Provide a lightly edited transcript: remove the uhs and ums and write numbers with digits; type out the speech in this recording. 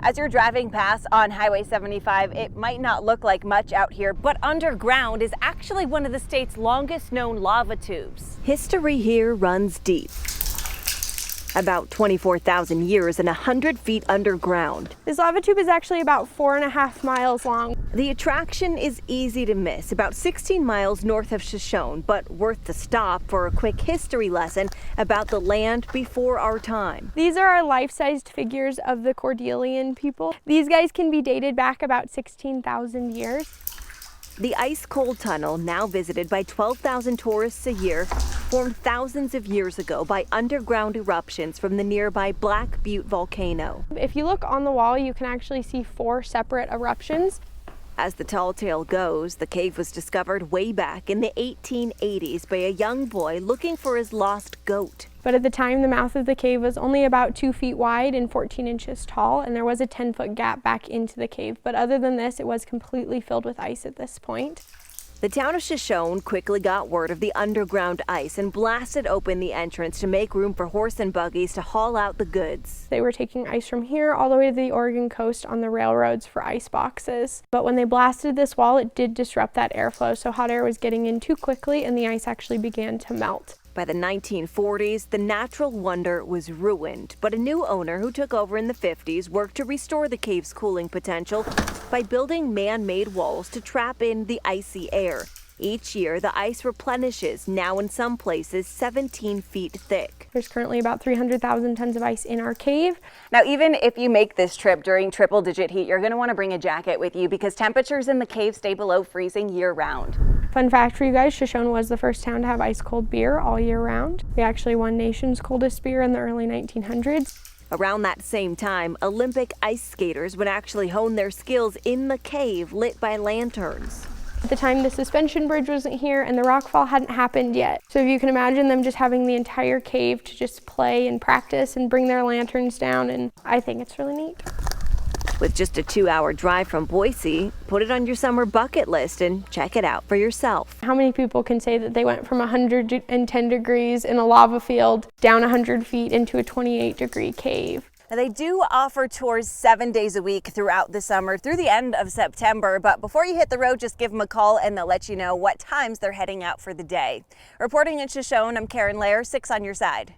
As you're driving past on Highway 75, it might not look like much out here, but underground is actually one of the state's longest known lava tubes. History here runs deep. About 24,000 years and 100 feet underground. This lava tube is actually about 4.5 miles long. The attraction is easy to miss, about 16 miles north of Shoshone, but worth the stop for a quick history lesson about the land before our time. These are our life-sized figures of the Cordilleran people. These guys can be dated back about 16,000 years. The ice-cold tunnel, now visited by 12,000 tourists a year, formed thousands of years ago by underground eruptions from the nearby Black Butte volcano. If you look on the wall, you can actually see 4 separate eruptions. As the tall tale goes, the cave was discovered way back in the 1880s by a young boy looking for his lost goat. But at the time, the mouth of the cave was only about 2 feet wide and 14 inches tall, and there was a 10-foot gap back into the cave. But other than this, it was completely filled with ice at this point. The town of Shoshone quickly got word of the underground ice and blasted open the entrance to make room for horse and buggies to haul out the goods. They were taking ice from here all the way to the Oregon coast on the railroads for ice boxes. But when they blasted this wall, it did disrupt that airflow, so hot air was getting in too quickly and the ice actually began to melt. By the 1940s, the natural wonder was ruined, but a new owner who took over in the 50s worked to restore the cave's cooling potential by building man-made walls to trap in the icy air. Each year, the ice replenishes, now in some places 17 feet thick. There's currently about 300,000 tons of ice in our cave. Now, even if you make this trip during triple-digit heat, you're going to want to bring a jacket with you because temperatures in the cave stay below freezing year-round. Fun fact for you guys, Shoshone was the first town to have ice-cold beer all year round. We actually won nation's coldest beer in the early 1900s. Around that same time, Olympic ice skaters would actually hone their skills in the cave lit by lanterns. At the time, the suspension bridge wasn't here and the rockfall hadn't happened yet. So if you can imagine them just having the entire cave to just play and practice and bring their lanterns down, and I think it's really neat. With just a 2-hour drive from Boise, put it on your summer bucket list and check it out for yourself. How many people can say that they went from 110 degrees in a lava field down 100 feet into a 28-degree cave? Now, they do offer tours 7 days a week throughout the summer through the end of September, but before you hit the road, just give them a call and they'll let you know what times they're heading out for the day. Reporting in Shoshone, I'm Karen Lair, 6 on your side.